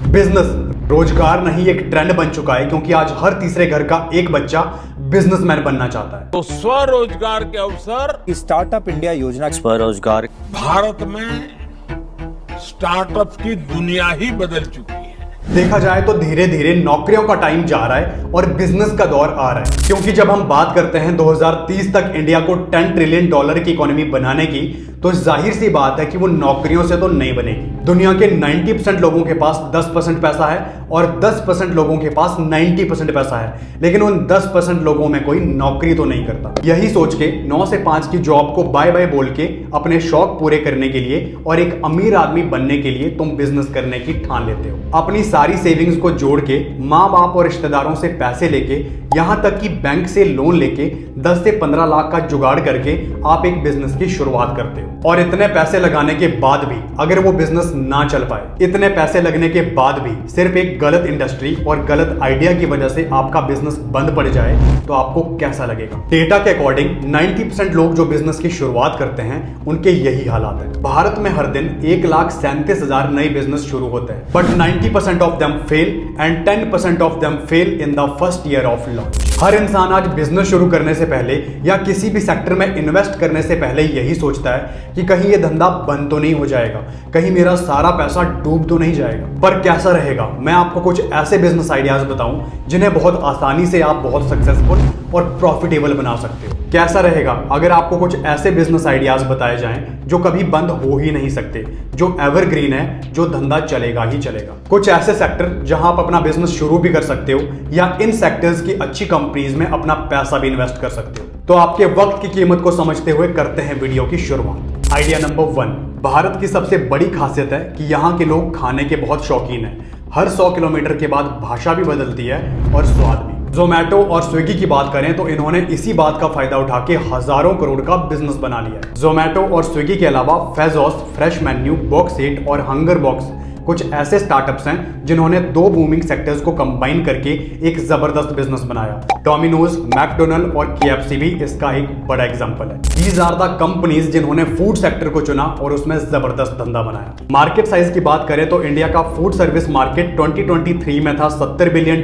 Business रोजगार नहीं एक ट्रेंड बन चुका है, क्योंकि आज हर तीसरे घर का एक बच्चा बिजनेसमैन बनना चाहता है। तो स्वरोजगार के अवसर स्टार्टअप इंडिया योजना स्वरोजगार भारत में स्टार्टअप की दुनिया ही बदल चुकी है। देखा जाए तो धीरे धीरे नौकरियों का टाइम जा रहा है और बिजनेस का दौर आ रहा है, क्योंकि जब हम बात करते हैं 2030 तक इंडिया को $10 ट्रिलियन की इकोनॉमी बनाने की, तो जाहिर सी बात है कि वो नौकरियों से तो नहीं बनेगी। दुनिया के 90% लोगों के पास 10% पैसा है और 10% लोगों के पास 90% पैसा है, लेकिन उन 10% लोगों में कोई नौकरी तो नहीं करता। यही सोच के 9 से 5 की जॉब को बाय बाय बोल के अपने शौक पूरे करने के लिए और एक अमीर आदमी बनने के लिए तुम बिजनेस करने की ठान लेते हो। अपनी सारी सेविंग्स को जोड़ के माँ बाप और रिश्तेदारों से पैसे लेके, यहां तक कि बैंक से लोन लेके 10 से 15 लाख का जुगाड़ करके आप एक बिजनेस की शुरुआत करते हो। और इतने पैसे लगाने के बाद भी अगर वो बिजनेस ना चल पाए, इतने पैसे लगने के बाद भी सिर्फ एक गलत इंडस्ट्री और गलत आइडिया की वजह से आपका बिजनेस बंद पड़ जाए, तो आपको कैसा लगेगा? डेटा के अकॉर्डिंग 90% लोग जो बिजनेस की शुरुआत करते हैं उनके यही हालात है। भारत में हर दिन 1,37,000 नए बिजनेस शुरू होते हैं, but 90% of them fail and 10% of them fail in the first year of launch. हर इंसान आज बिजनेस शुरू करने से पहले या किसी भी सेक्टर में इन्वेस्ट करने से पहले यही सोचता है कि कहीं ये धंधा बंद तो नहीं हो जाएगा, कहीं मेरा सारा पैसा डूब तो नहीं जाएगा। पर कैसा रहेगा? मैं आपको कुछ ऐसे बिजनेस आइडियाज बताऊं जिन्हें बहुत आसानी से आप बहुत सक्सेसफुल और प्रॉफिटेबल बना सकते हो। कैसा रहेगा अगर आपको कुछ ऐसे बिजनेस आइडियाज बताए जाएं जो कभी बंद हो ही नहीं सकते, जो एवरग्रीन है, जो धंधा चलेगा ही चलेगा। कुछ ऐसे सेक्टर जहां आप अपना बिजनेस शुरू भी कर सकते हो या इन सेक्टर्स की अच्छी कंपनीज में अपना पैसा भी इन्वेस्ट कर सकते हो। तो आपके वक्त की कीमत को समझते हुए करते हैं वीडियो की शुरुआत। Idea number 1। भारत की सबसे बड़ी खासियत है कि यहाँ के लोग खाने के बहुत शौकीन हैं। हर 100 किलोमीटर के बाद भाषा भी बदलती है और स्वाद भी। जोमैटो और स्विगी की बात करें तो इन्होंने इसी बात का फायदा उठा के हजारों करोड़ का बिजनेस बना लिया है। जोमैटो और स्विगी के अलावा फेजॉस, फ्रेश मेन्यू, बॉक्स इट और हंगर बॉक्स कुछ ऐसे स्टार्टअप्स हैं जिन्होंने 2 बूमिंग सेक्टर्स को कंबाइन करके एक जबरदस्त बिजनेस बनाया। डोमिनोज, मैकडोनल्ड और KFC भी इसका एक बड़ा एग्जांपल है। दीज आर द कंपनीज जिन्होंने फूड सेक्टर को चुना और उसमें जबरदस्त धंधा बनाया। मार्केट साइज की बात करें तो इंडिया का फूड सर्विस मार्केट 2023 में था $70 बिलियन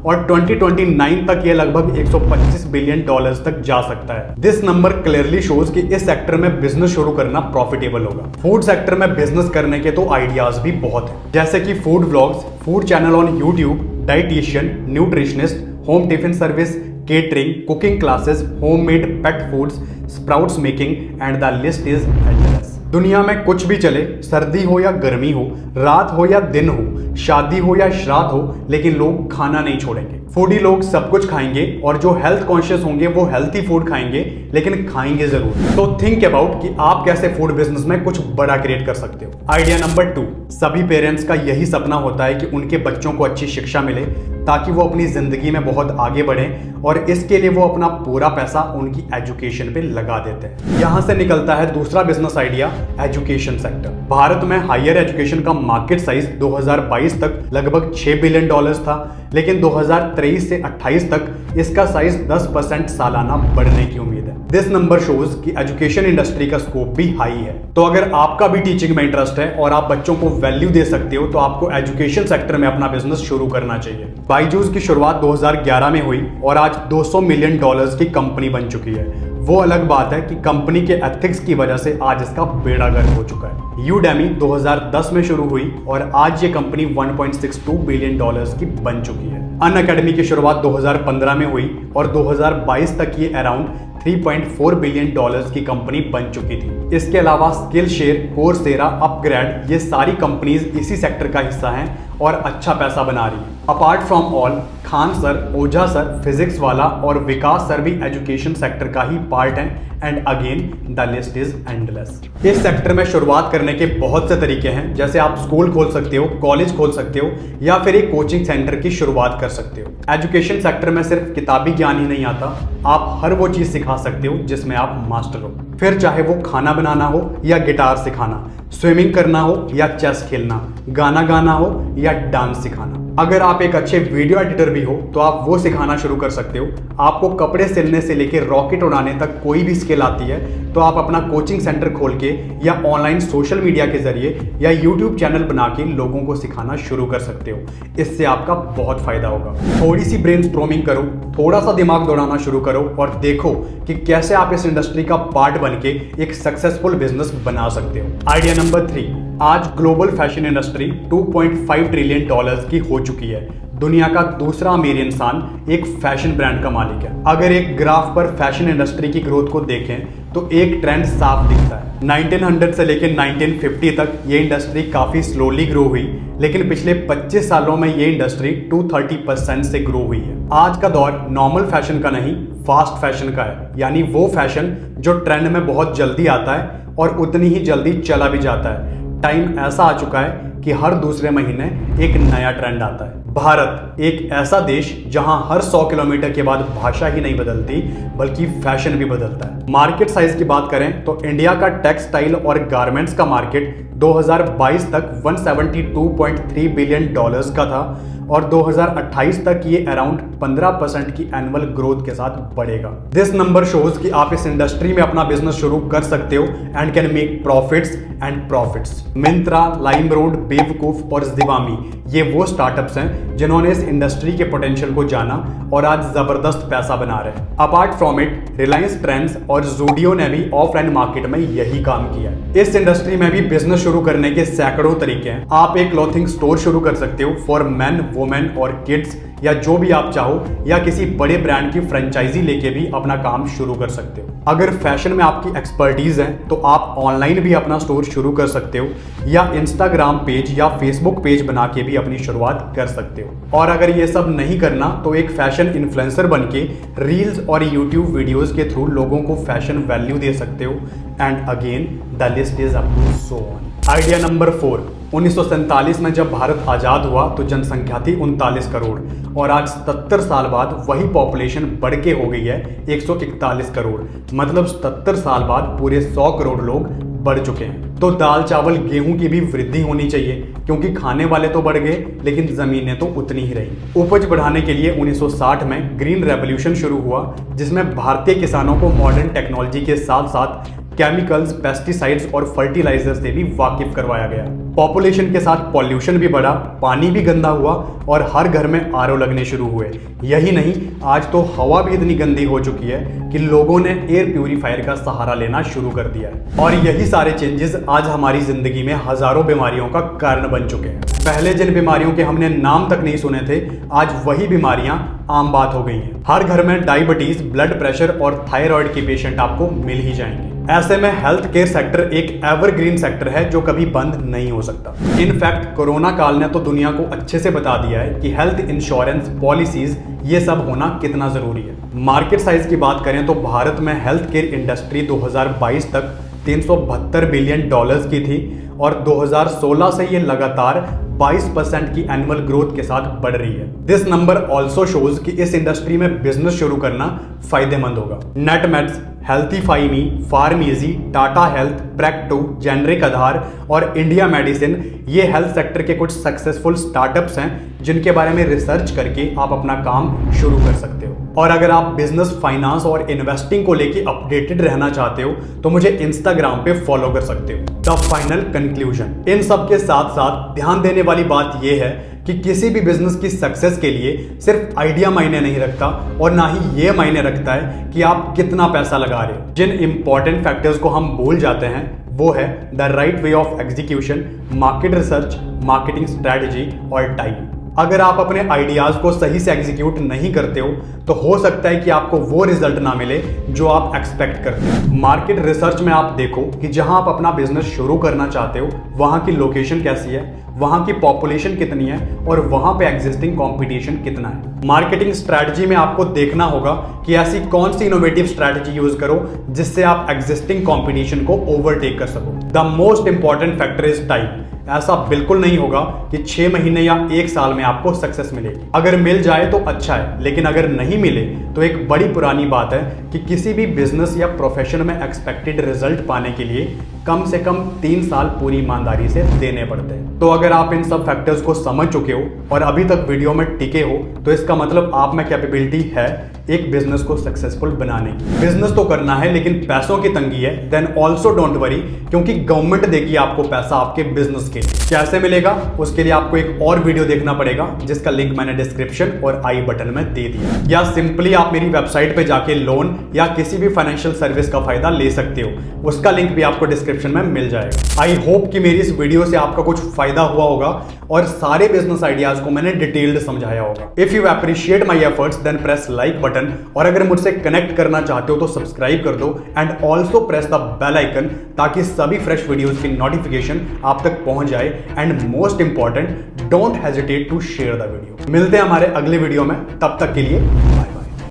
और 2029 तक ये लगभग $125 बिलियन तक जा सकता है। दिस नंबर क्लियरली शोज कि इस सेक्टर में बिजनेस शुरू करना प्रॉफिटेबल होगा। फूड सेक्टर में बिजनेस करने के तो आइडियाज भी बहुत हैं, जैसे कि food vlogs, food channel on YouTube, dietitian, nutritionist, home tiffin service, catering, cooking classes, homemade pet foods, sprouts making and the list is endless. दुनिया में कुछ भी चले, सर्दी हो या गर्मी हो, रात हो या दिन हो, शादी हो या श्राद्ध हो, लेकिन लोग खाना नहीं छोड़ेंगे। फूडी लोग सब कुछ खाएंगे और जो हेल्थ कॉन्शियस होंगे वो हेल्थी फूड खाएंगे, लेकिन खाएंगे जरूर। तो थिंक अबाउट कि आप कैसे फूड बिजनेस में कुछ बड़ा क्रिएट कर सकते हो। Idea number 2। सभी पेरेंट्स का यही सपना होता है कि उनके बच्चों को अच्छी शिक्षा मिले ताकि वो अपनी जिंदगी में बहुत आगे बढ़ें, और इसके लिए वो अपना पूरा पैसा उनकी एजुकेशन पे लगा देते हैं। यहां से निकलता है दूसरा business idea, education sector. Bharat में हायर एजुकेशन का मार्केट साइज 2022 तक लगभग $6 बिलियन था, लेकिन 2023 से 28 तक इसका साइज 10% सालाना बढ़ने की उम्मीद है। दिस नंबर शोज कि एजुकेशन इंडस्ट्री का स्कोप भी हाई है। तो अगर आपका भी टीचिंग में इंटरेस्ट है और आप बच्चों को वैल्यू दे सकते हो, तो आपको एजुकेशन सेक्टर में अपना बिजनेस शुरू करना चाहिए। बायजूस की शुरुआत 2011 में हुई और आज $200 मिलियन की कंपनी बन चुकी है। वो अलग बात है कि कंपनी के एथिक्स की वजह से आज इसका बेड़ा गर्क हो चुका है। यूडेमी 2010 में शुरू हुई और आज ये कंपनी $1.62 बिलियन की बन चुकी है। अनअकैडमी की शुरुआत 2015 में हुई और 2022 तक ये अराउंड $3.4 बिलियन की कंपनी बन चुकी थी। इसके अलावा स्किल शेयर, कोर्सेरा, अपग्रेड, ये सारी कंपनीज इसी सेक्टर का हिस्सा हैं और अच्छा पैसा बना रही है। Apart from all, Khan sir, Ojha sir, physics वाला और विकास सर भी एजुकेशन सेक्टर का ही पार्ट हैं, and again the list is endless. इस सेक्टर में शुरुआत करने के बहुत से तरीके हैं, जैसे आप स्कूल खोल सकते हो, कॉलेज खोल सकते हो या फिर एक कोचिंग सेंटर की शुरुआत कर सकते हो। एजुकेशन सेक्टर में सिर्फ किताबी ज्ञान ही नहीं आता, आप हर वो चीज सिखा सकते हो जिसमें आप मास्टर हो, फिर चाहे वो खाना बनाना हो या गिटार सिखाना, स्विमिंग करना हो या चेस खेलना, गाना गाना हो या डांस सिखाना। अगर आप एक अच्छे वीडियो एडिटर भी हो तो आप वो सिखाना शुरू कर सकते हो। आपको कपड़े सिलने से लेकर रॉकेट उड़ाने तक कोई भी स्किल आती है तो आप अपना कोचिंग सेंटर खोल के या ऑनलाइन सोशल मीडिया के जरिए या यूट्यूब चैनल बना के लोगों को सिखाना शुरू कर सकते हो। इससे आपका बहुत फायदा होगा। थोड़ी सी ब्रेनस्टॉर्मिंग करो, थोड़ा सा दिमाग दौड़ाना शुरू करो और देखो कि कैसे आप इस इंडस्ट्री का पार्ट बन के एक सक्सेसफुल बिजनेस बना सकते हो। आइडिया नंबर 3, आज global fashion industry 2.5 trillion dollars की हो चुकी है। दुनिया का दूसरा अमीर इंसान एक फैशन ब्रांड का मालिक है। अगर एक ग्राफ पर फैशन इंडस्ट्री की ग्रोथ को देखें तो एक ट्रेंड साफ दिखता है। 1900 से लेकर 1950 तक ये इंडस्ट्री काफी स्लोली ग्रो हुई, लेकिन पिछले 25 सालों में ये इंडस्ट्री 230% से ग्रो हुई है। आज का दौर नॉर्मल फैशन का नहीं, फास्ट फैशन का है, यानी वो फैशन जो ट्रेंड में बहुत जल्दी आता है और उतनी ही जल्दी चला भी जाता है। टाइम ऐसा आ चुका है कि हर दूसरे महीने एक नया ट्रेंड आता है। भारत एक ऐसा देश जहां हर 100 किलोमीटर के बाद भाषा ही नहीं बदलती बल्कि फैशन भी बदलता है। मार्केट साइज की बात करें तो इंडिया का टेक्सटाइल और गारमेंट्स का मार्केट 2022 तक 172.3 बिलियन डॉलर्स का था और 2028 तक ये अराउंड 15% की एनुअल ग्रोथ के साथ बढ़ेगा। दिस नंबर शोज कि आप इस इंडस्ट्री में अपना बिजनेस शुरू कर सकते हो and can make profits and profits. Myntra, LimeRoad, बेवकूफ और जिवामी ये वो स्टार्टअप्स हैं जिन्होंने इस इंडस्ट्री के पोटेंशियल को जाना और आज जबरदस्त पैसा बना रहे हैं। Apart from it, Reliance trends और ज़ूडियो ने भी ऑफलाइन मार्केट में यही काम किया है। इस इंडस्ट्री में भी बिजनेस शुरू करने के सैकड़ों तरीके हैं। आप एक क्लॉथिंग स्टोर शुरू कर सकते हो फॉर मेन, वुमेन और किड्स, या जो भी आप चाहो, या किसी बड़े ब्रांड की फ्रेंचाइजी लेके भी अपना काम शुरू कर सकते हो। अगर फैशन में आपकी एक्सपर्टीज है तो आप ऑनलाइन भी अपना स्टोर शुरू कर सकते हो या इंस्टाग्राम पेज या फेसबुक पेज बना के भी अपनी शुरुआत कर सकते हो। और अगर ये सब नहीं करना तो एक फैशन इन्फ्लुएंसर बन के रील्स और यूट्यूब वीडियोस के थ्रू लोगों को फैशन वैल्यू दे सकते हो। And again the list is up to so on. Idea number 4, 1947 में जब भारत आज़ाद हुआ तो जनसंख्या थी 39 करोड़ और आज 77 साल बाद वही पॉपुलेशन बढ़ के हो गई है 141 करोड़। मतलब 77 साल बाद पूरे 100 करोड़ लोग बढ़ चुके हैं। तो दाल, चावल, गेहूं की भी वृद्धि होनी चाहिए क्योंकि खाने वाले तो बढ़ गए लेकिन जमीनें तो उतनी ही रही। उपज बढ़ाने के लिए 1960 में ग्रीन रेवोल्यूशन शुरू हुआ जिसमें भारतीय किसानों को मॉडर्न टेक्नोलॉजी के साथ साथ केमिकल्स, पेस्टिसाइड्स और फर्टिलाइजर से भी वाकिफ करवाया गया। पॉपुलेशन के साथ पॉल्यूशन भी बढ़ा, पानी भी गंदा हुआ और हर घर में आरओ लगने शुरू हुए। यही नहीं, आज तो हवा भी इतनी गंदी हो चुकी है कि लोगों ने एयर प्यूरिफायर का सहारा लेना शुरू कर दिया है। और यही सारे चेंजेस आज हमारी जिंदगी में हजारों बीमारियों का कारण बन चुके हैं। पहले जिन बीमारियों के हमने नाम तक नहीं सुने थे, आज वही बीमारियां आम बात हो गई हैं। हर घर में डायबिटीज, ब्लड प्रेशर और थायराइड के पेशेंट आपको मिल ही जाएंगे। ऐसे में हेल्थ केयर सेक्टर एक एवरग्रीन सेक्टर है जो कभी बंद नहीं हो सकता। इनफैक्ट कोरोना काल ने तो दुनिया को अच्छे से बता दिया है कि हेल्थ इंश्योरेंस पॉलिसीज ये सब होना कितना जरूरी है। मार्केट साइज की बात करें तो भारत में हेल्थ केयर इंडस्ट्री 2022 तक 372 बिलियन डॉलर्स की थी और 2016 से ये लगातार 22% की एनुअल ग्रोथ के साथ बढ़ रही है। दिस नंबर ऑल्सो शोज कि इस इंडस्ट्री में बिजनेस शुरू करना फायदेमंद होगा। Netmeds, Healthify, pharmacy, Tata health, Practo, generic Aadhaar और इंडिया मेडिसिन ये हेल्थ सेक्टर के कुछ सक्सेसफुल स्टार्टअप्स हैं जिनके बारे में रिसर्च करके आप अपना काम शुरू कर सकते हो। और अगर आप बिजनेस, फाइनेंस और इन्वेस्टिंग को लेके अपडेटेड रहना चाहते हो तो मुझे इंस्टाग्राम पे फॉलो कर सकते हो। द फाइनल कंक्लूजन, इन सब के साथ साथ ध्यान देने वाली बात यह है कि किसी भी बिजनेस की सक्सेस के लिए सिर्फ आइडिया मायने नहीं रखता और ना ही ये मायने रखता है कि आप कितना पैसा लगा रहे हो। जिन इंपॉर्टेंट फैक्टर्स को हम भूल जाते हैं वो है the right way of execution, market research, marketing strategy और टाइम। अगर आप अपने आइडियाज को सही से एग्जीक्यूट नहीं करते हो तो हो सकता है कि आपको वो रिजल्ट ना मिले जो आप एक्सपेक्ट करते हो। मार्केट रिसर्च में आप देखो कि जहां आप अपना बिजनेस शुरू करना चाहते हो वहां की लोकेशन कैसी है, वहां की पॉपुलेशन कितनी है और वहां पे एग्जिस्टिंग कंपटीशन कितना है। मार्केटिंग स्ट्रैटेजी में आपको देखना होगा कि ऐसी कौन सी इनोवेटिव स्ट्रैटेजी यूज करो जिससे आप एग्जिस्टिंग कंपटीशन को ओवरटेक कर सको। The most important factor is time. ऐसा बिल्कुल नहीं होगा कि 6 महीने या 1 साल में आपको सक्सेस मिलेगी। अगर मिल जाए तो अच्छा है, लेकिन अगर नहीं मिले तो एक बड़ी पुरानी बात है कि किसी भी बिजनेस या प्रोफेशन में एक्सपेक्टेड रिजल्ट पाने के लिए कम से कम 3 साल पूरी ईमानदारी से देने पड़ते हैं। तो अगर आप इन सब फैक्टर्स को समझ चुके हो और अभी तक वीडियो में टिके हो तो इसका मतलब आप में कैपेबिलिटी है एक बिजनेस को सक्सेसफुल बनाने की। बिजनेस तो करना है लेकिन पैसों की तंगी है, देन ऑल्सो डोंट वरी, क्योंकि गवर्नमेंट देगी आपको पैसा आपके बिजनेस के लिए। कैसे मिलेगा उसके लिए आपको एक और वीडियो देखना पड़ेगा जिसका लिंक मैंने डिस्क्रिप्शन और आई बटन में दे दिया, या सिंपली आप मेरी वेबसाइट पे जाके लोन या किसी भी फाइनेंशियल सर्विस का फायदा ले सकते हो, उसका लिंक भी आपको डिस्क्रिप्शन में मिल जाएगा। आई होप कि मेरी इस वीडियो से आपका कुछ फायदा हुआ होगा और सारे बिजनेस आइडियाज को मैंने डिटेल्ड समझाया होगा। If you appreciate my efforts then press like button, और अगर मुझसे कनेक्ट करना चाहते हो तो सब्सक्राइब कर दो and also press the bell icon ताकि सभी फ्रेश वीडियोस की नोटिफिकेशन आप तक पहुंच जाए। And most important, don't hesitate to share the video. मिलते हैं हमारे अगले वीडियो में, तब तक के लिए बाय।